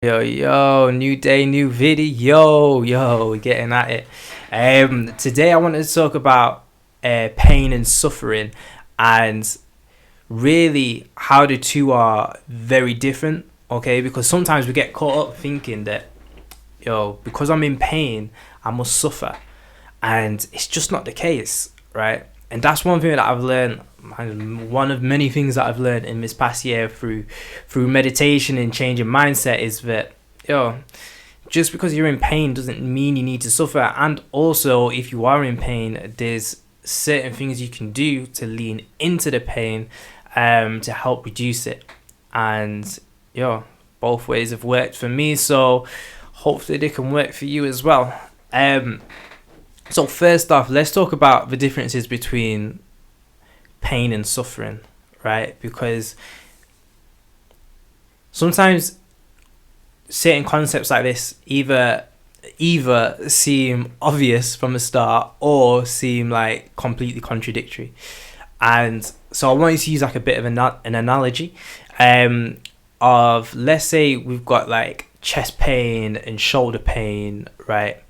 Yo, new day, new video. Yo, we're getting at it. Today I wanted to talk about pain and suffering, and really how the two are very different. Okay, because sometimes we get caught up thinking that because I'm in pain, I must suffer, and it's just not the case, right? And that's one thing that I've learned. And one of many things that I've learned in this past year through meditation and changing mindset is that just because you're in pain doesn't mean you need to suffer. And also, if you are in pain, there's certain things you can do to lean into the pain, to help reduce it. And both ways have worked for me, so hopefully they can work for you as well. So first off, let's talk about the differences between pain and suffering, right? Because sometimes certain concepts like this either seem obvious from the start or seem like completely contradictory. And so I wanted to use like a bit of an analogy of, let's say we've got like chest pain and shoulder pain, right?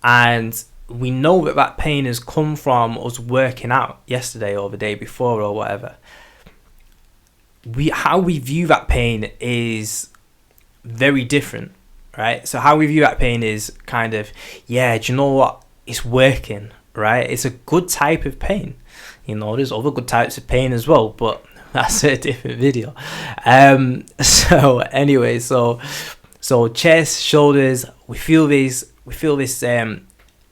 And we know that pain has come from us working out yesterday or the day before or whatever. How we view that pain is very different, right? So how we view that pain is kind of, do you know what? It's working, right? It's a good type of pain. There's other good types of pain as well, but that's a different video. So anyway, so chest, shoulders, we feel this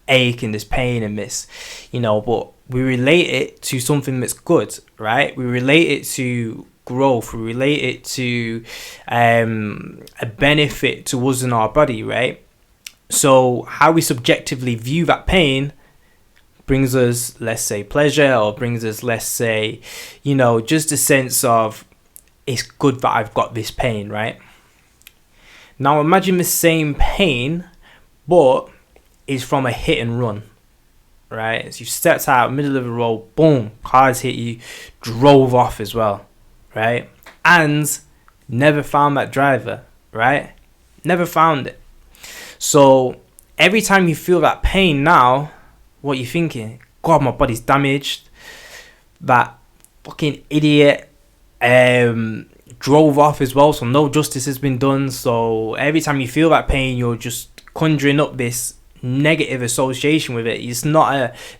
ache and this pain and this, but we relate it to something that's good, right? We relate it to growth. We relate it to a benefit to us in our body, right? So how we subjectively view that pain brings us, let's say, pleasure, or brings us, let's say, just a sense of, it's good that I've got this pain, right? Now imagine the same pain, but is from a hit and run, right? So you stepped out middle of the road, boom, cars hit you, drove off as well, right? And never found that driver, right? Never found it. So every time you feel that pain now, what you thinking? God, my body's damaged. That fucking idiot drove off as well, so no justice has been done. So every time you feel that pain, you're just conjuring up this negative association with it. It's not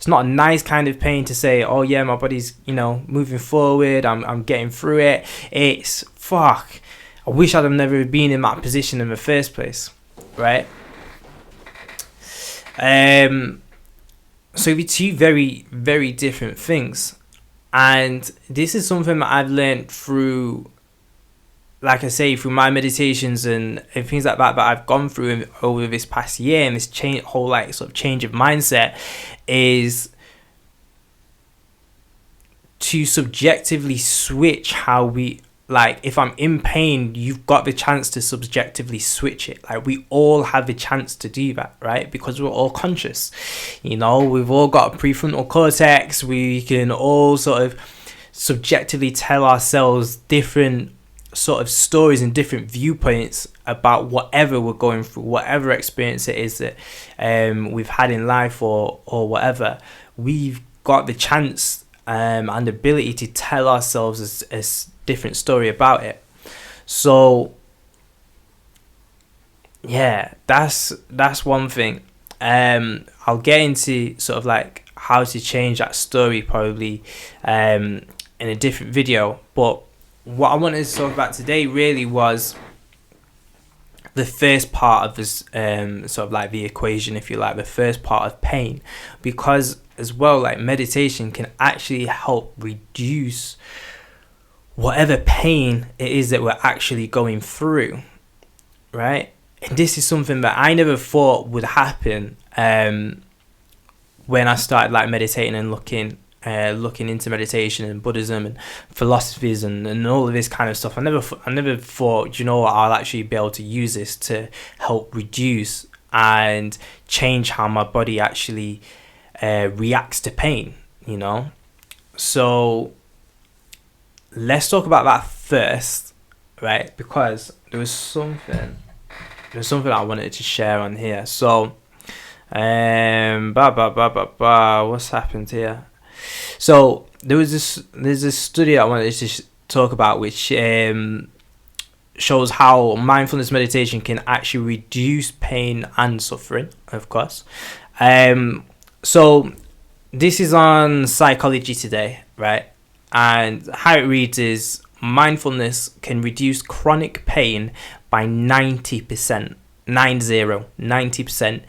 a nice kind of pain to say, oh yeah, my body's moving forward, I'm getting through it. It's fuck, I wish I'd have never been in that position in the first place, right? So it'd be two very, very different things. And this is something that I've learned through, like I say, through my meditations and things like that I've gone through over this past year, and this whole like sort of change of mindset, is to subjectively switch how we, like, if I'm in pain, you've got the chance to subjectively switch it. Like, we all have the chance to do that, right? Because we're all conscious. We've all got a prefrontal cortex. We can all sort of subjectively tell ourselves different sort of stories and different viewpoints about whatever we're going through, whatever experience it is that we've had in life or whatever. We've got the chance and ability to tell ourselves a different story about it. So yeah, that's one thing. I'll get into sort of like how to change that story probably in a different video, but what I wanted to talk about today really was the first part of this sort of like the equation, if you like, the first part of pain, because as well, like, meditation can actually help reduce whatever pain it is that we're actually going through, right? And this is something that I never thought would happen when I started like meditating and looking into meditation and Buddhism and philosophies and all of this kind of stuff. I never thought, I'll actually be able to use this to help reduce and change how my body actually reacts to pain, So let's talk about that first, right? Because there was something there's something I wanted to share on here. So, what's happened here? So there's this study I wanted to talk about, which shows how mindfulness meditation can actually reduce pain and suffering, of course. So this is on Psychology Today, right? And how it reads is mindfulness can reduce chronic pain by 90%. 90%,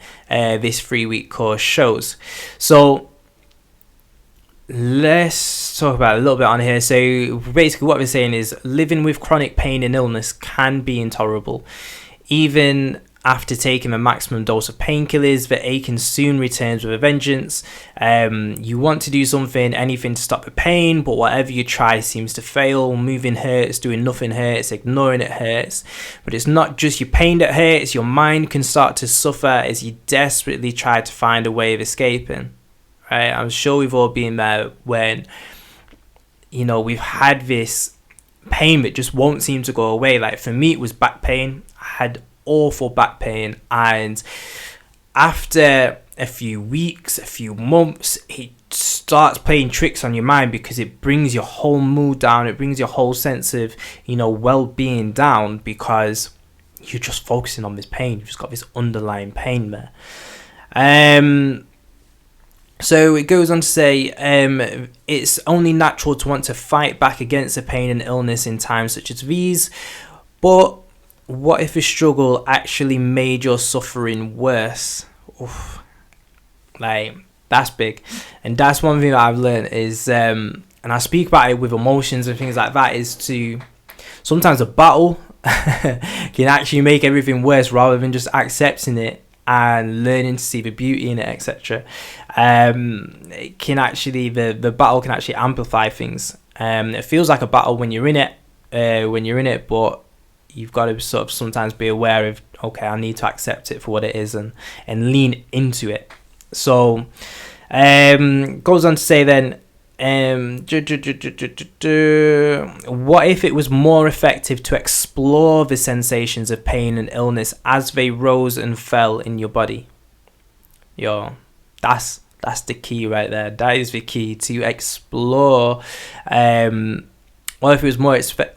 this 3-week course shows. So let's talk about a little bit on here. So basically what we're saying is living with chronic pain and illness can be intolerable. Even after taking a maximum dose of painkillers, the aching soon returns with a vengeance. You want to do something, anything to stop the pain, but whatever you try seems to fail. Moving hurts, doing nothing hurts, ignoring it hurts. But it's not just your pain that hurts, your mind can start to suffer as you desperately try to find a way of escaping. Right? I'm sure we've all been there when, we've had this pain that just won't seem to go away. Like for me, it was back pain. I had awful back pain, and after a few weeks, a few months, it starts playing tricks on your mind because it brings your whole mood down. It brings your whole sense of, well-being down because you're just focusing on this pain. You've just got this underlying pain there. So it goes on to say, it's only natural to want to fight back against the pain and illness in times such as these, but what if a struggle actually made your suffering worse? Oof. Like, that's big. And that's one thing that I've learned is, and I speak about it with emotions and things like that, is to sometimes a battle can actually make everything worse rather than just accepting it and learning to see the beauty in it, etc. It can actually, the battle can actually amplify things. It feels like a battle when you're in it, but you've got to sort of sometimes be aware of, okay, I need to accept it for what it is and lean into it. So goes on to say then, what if it was more effective to explore the sensations of pain and illness as they rose and fell in your body? That's the key right there. That is the key, to explore. What if it was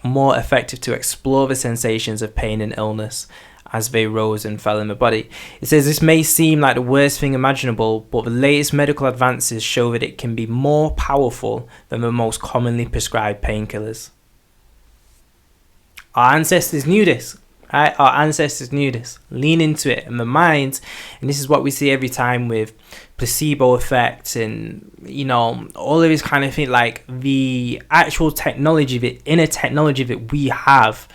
more effective to explore the sensations of pain and illness as they rose and fell in the body? It says this may seem like the worst thing imaginable, but the latest medical advances show that it can be more powerful than the most commonly prescribed painkillers. Our ancestors knew this. Right? Our ancestors knew this. Lean into it. And the mind, and this is what we see every time with placebo effects and, all of this kind of thing, like the actual technology, the inner technology that we have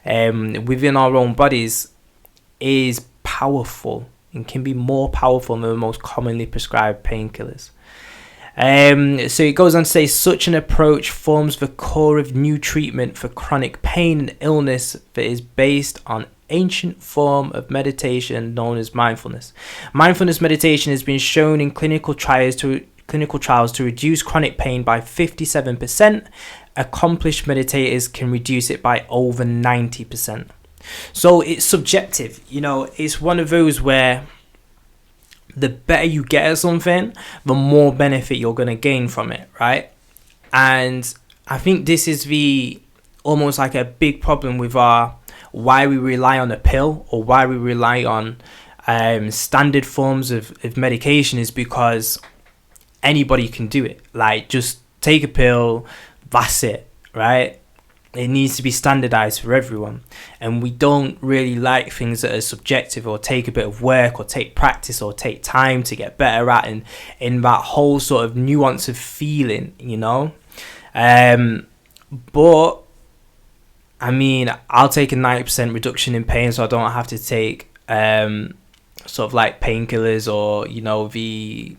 within our own bodies is powerful and can be more powerful than the most commonly prescribed painkillers. So it goes on to say such an approach forms the core of new treatment for chronic pain and illness that is based on ancient form of meditation known as mindfulness. Mindfulness meditation has been shown in clinical trials to reduce chronic pain by 57%. Accomplished meditators can reduce it by over 90%. So it's subjective. It's one of those where the better you get at something, the more benefit you're going to gain from it, right? And I think this is almost like a big problem with why we rely on a pill or why we rely on standard forms of medication, is because anybody can do it. Like, just take a pill, that's it, right? It needs to be standardized for everyone. And we don't really like things that are subjective or take a bit of work or take practice or take time to get better at, and in that whole sort of nuance of feeling, But, I mean, I'll take a 90% reduction in pain so I don't have to take sort of like painkillers or, the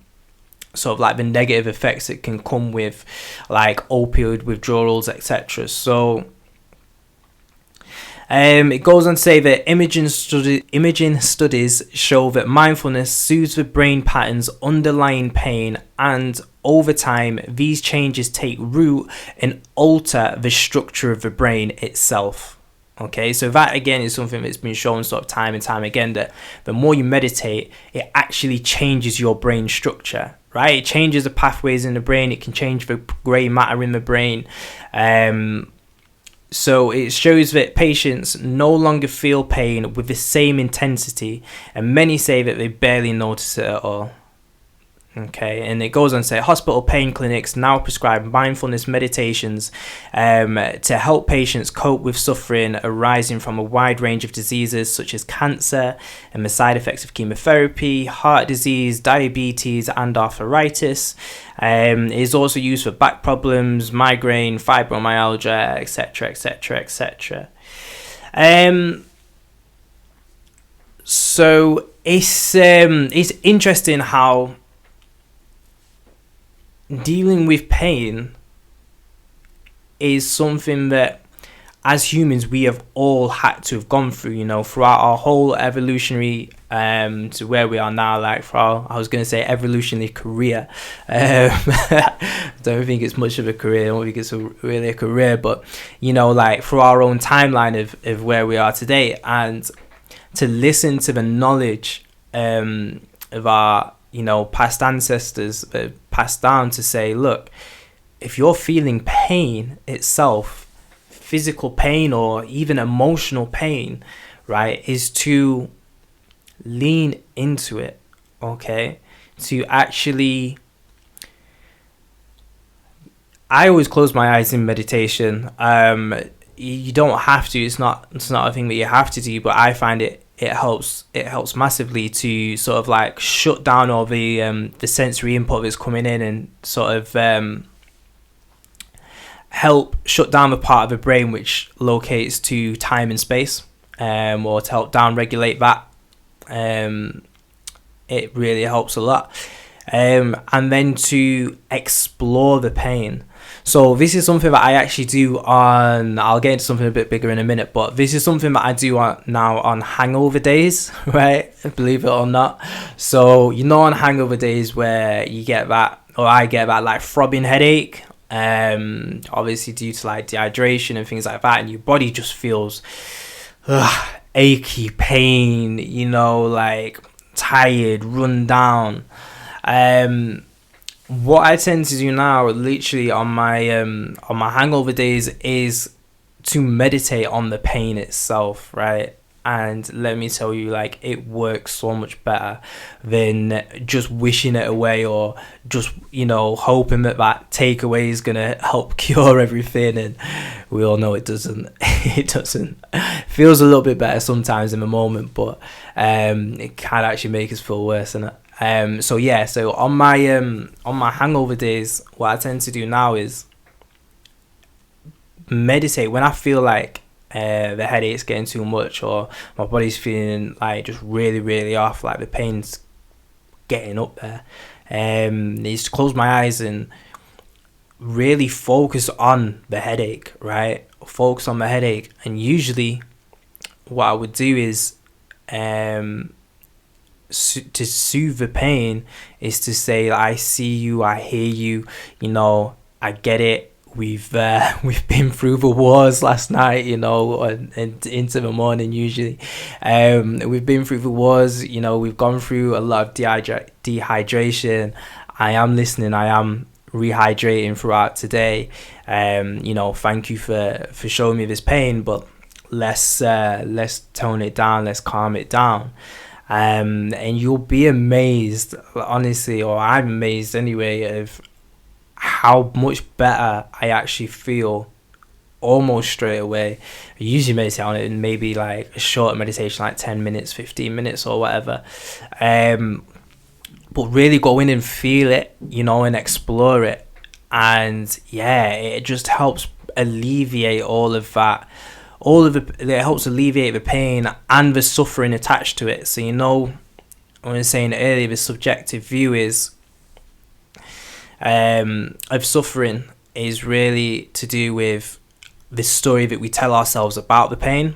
sort of like the negative effects that can come with like opioid withdrawals, etc. So it goes on to say that imaging studies show that mindfulness soothes the brain patterns underlying pain, and over time these changes take root and alter the structure of the brain itself. Okay, so that again is something that's been shown sort of time and time again, that the more you meditate, it actually changes your brain structure, right? It changes the pathways in the brain. It can change the grey matter in the brain. So it shows that patients no longer feel pain with the same intensity, and many say that they barely notice it at all. Okay, and it goes on to say hospital pain clinics now prescribe mindfulness meditations to help patients cope with suffering arising from a wide range of diseases such as cancer and the side effects of chemotherapy, heart disease, diabetes, and arthritis. It is also used for back problems, migraine, fibromyalgia, etc., etc., etc. So it's interesting how dealing with pain is something that as humans we have all had to have gone through, throughout our whole evolutionary to where we are now, like for our, I was going to say evolutionary career. I don't think it's much of a career. I don't think it's really a career, but like for our own timeline of where we are today, and to listen to the knowledge of our past ancestors passed down to say, look, if you're feeling pain itself, physical pain or even emotional pain, right, is to lean into it, okay? To actually, I always close my eyes in meditation. You don't have to. It's not a thing that you have to do, but I find it helps massively to sort of like shut down all the sensory input that's coming in, and sort of help shut down the part of the brain which locates to time and space, or to help down regulate that. It really helps a lot. And then to explore the pain. So this is something that I actually do on, I'll get into something a bit bigger in a minute, but this is something that I do now on hangover days, right? Believe it or not. So, on hangover days where you get that, or I get that like throbbing headache, obviously due to like dehydration and things like that, and your body just feels achy, pain, like tired, run down. What I tend to do now, literally on my hangover days, is to meditate on the pain itself, right? And let me tell you, like, it works so much better than just wishing it away, or just hoping that takeaway is gonna help cure everything. And we all know it doesn't. It doesn't. It feels a little bit better sometimes in the moment, but it can actually make us feel worse, innit? So on my hangover days, what I tend to do now is meditate when I feel like the headache's getting too much, or my body's feeling like just really, really off, like the pain's getting up there. Just close my eyes and really focus on the headache, right? Focus on the headache, and usually what I would do is to soothe the pain is to say, I see you, I hear you, I get it. We've been through the wars last night, and into the morning usually. We've been through the wars, we've gone through a lot of dehydration. I am listening, I am rehydrating throughout today. Thank you for showing me this pain, but let's tone it down, let's calm it down. And you'll be amazed, honestly, or I'm amazed anyway, of how much better I actually feel almost straight away. I usually meditate on it in maybe like a short meditation, like 10 minutes, 15 minutes or whatever. But really go in and feel it, and explore it. And yeah, it just helps alleviate all of that. It helps alleviate the pain and the suffering attached to it. So I was saying earlier, the subjective view is of suffering is really to do with the story that we tell ourselves about the pain.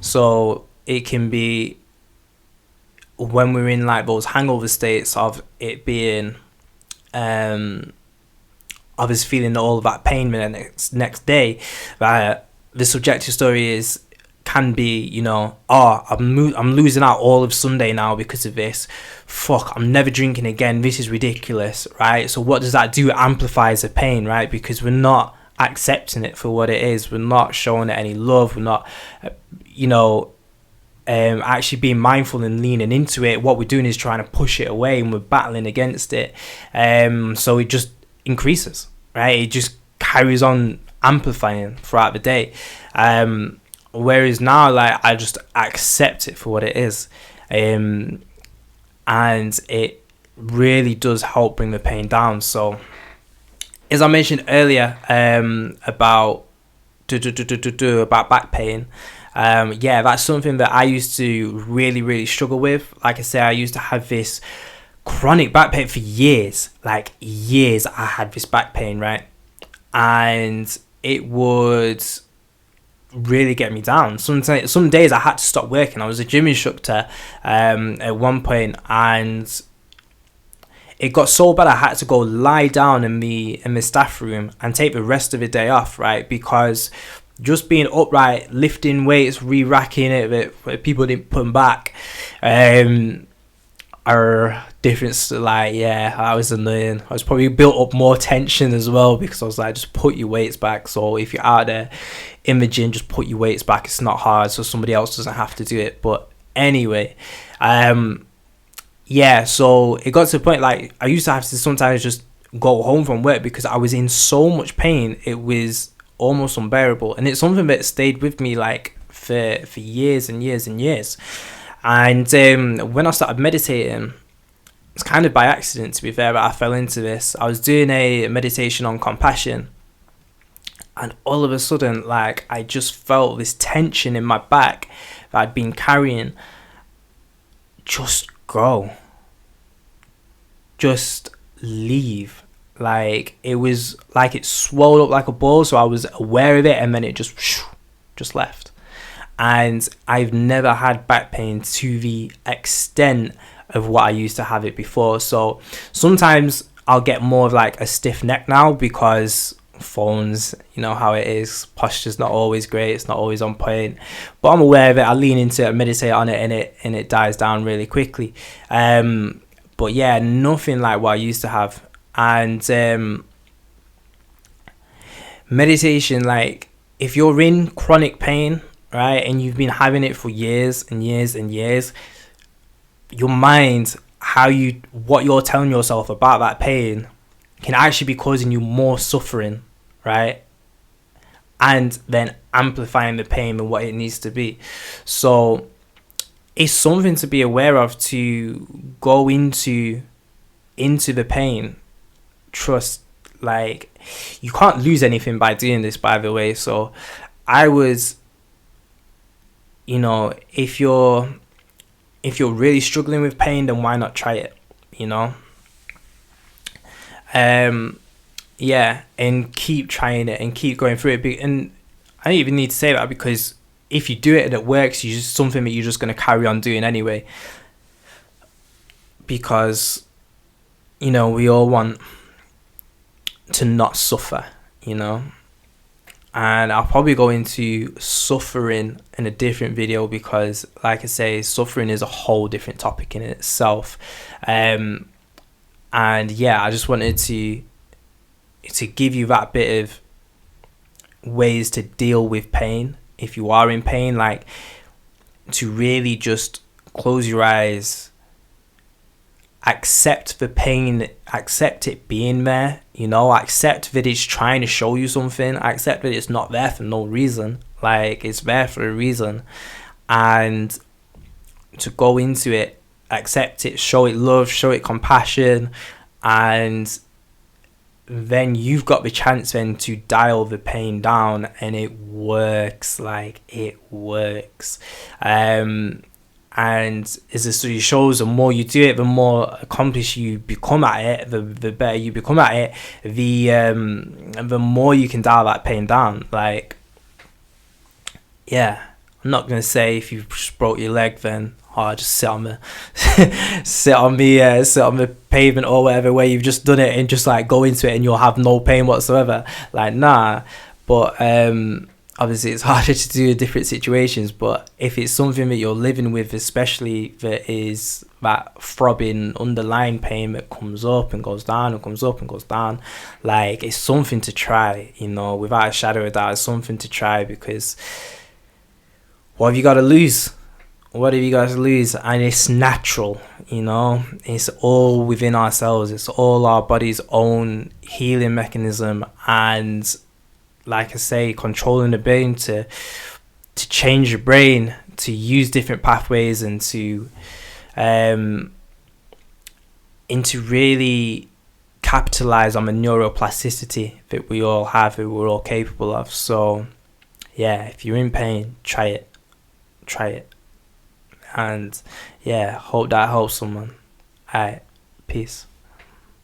So it can be when we're in like those hangover states of it being of us feeling all of that pain the next day, that the subjective story is can be, you know, oh, I'm losing out all of Sunday now because of this. Fuck, I'm never drinking again. This is ridiculous, right? So what does that do? It amplifies the pain, right? Because we're not accepting it for what it is. We're not showing it any love. We're not, you know, actually being mindful and leaning into it. What we're doing is trying to push it away, and we're battling against it. So it just increases, right? It just carries on amplifying throughout the day. Whereas now, like, I just accept it for what it is. And it really does help bring the pain down. So, as I mentioned earlier, about back pain, yeah, that's something that I used to really struggle with. Like I say, I used to have this chronic back pain for years. Like, years I had this back pain, right? And it would really get me down. Some days I had to stop working. I was a gym instructor at one point, and it got so bad I had to go lie down in the staff room and take the rest of the day off, right? Because just being upright, lifting weights, re-racking it, but people didn't put them back, are different. Like, yeah, I was annoying. I was probably built up more tension as well, because I was like, just put your weights back. So if you're out there in the gym, just put your weights back. It's not hard, so somebody else doesn't have to do it. But anyway, yeah, so it got to the point, like, I used to have to sometimes just go home from work because I was in so much pain. It was almost unbearable, and it's something that stayed with me, like, for years and years and years. And when I started meditating, it's kind of by accident, to be fair, but I fell into this. I was doing a meditation on compassion, and all of a sudden, like, I just felt this tension in my back that I'd been carrying just go, just leave. Like, it was like it swelled up like a ball, so I was aware of it, and then it just left. And I've never had back pain to the extent of what I used to have it before. So sometimes I'll get more of like a stiff neck now, because phones, you know how it is, posture's not always great, it's not always on point, but I'm aware of it. I lean into it, meditate on it, and it dies down really quickly. But yeah, nothing like what I used to have. And meditation, like, if you're in chronic pain, right, and you've been having it for years and years and years, your mind, what you're telling yourself about that pain can actually be causing you more suffering, right? And then amplifying the pain and what it needs to be. So it's something to be aware of, to go into the pain. Trust, like, you can't lose anything by doing this, by the way. So I was, you know, if you're really struggling with pain, then why not try it, you know? Yeah, and keep trying it and keep going through it. And I don't even need to say that, because if you do it and it works, it's just something that you're just going to carry on doing anyway. Because, you know, we all want to not suffer, you know? And I'll probably go into suffering in a different video, because, like I say, suffering is a whole different topic in itself. And yeah, I just wanted to give you that bit of ways to deal with pain if you are in pain, like, to really just close your eyes, accept the pain, accept it being there, you know, accept that it's trying to show you something, accept that it's not there for no reason, like, it's there for a reason, and to go into it, accept it, show it love, show it compassion, and then you've got the chance then to dial the pain down, and it works, like, it works. And as the study shows, the more you do it, the more accomplished you become at it, the better you become at it, the more you can dial that pain down. Like, yeah, I'm not gonna say if you just broke your leg, then just sit on the sit on the pavement or whatever, where you've just done it, and just like go into it and you'll have no pain whatsoever. Like, nah. But obviously it's harder to do in different situations, but if it's something that you're living with, especially that is that throbbing underlying pain that comes up and goes down and comes up and goes down, like, it's something to try, without a shadow of doubt. It's something to try, because what have you got to lose? What have you got to lose? And it's natural, it's all within ourselves. It's all our body's own healing mechanism. And like I say, controlling the brain to change your brain, to use different pathways, and to really capitalize on the neuroplasticity that we all have, that we're all capable of. So yeah, if you're in pain, try it. And yeah, hope that helps someone. Alright, peace.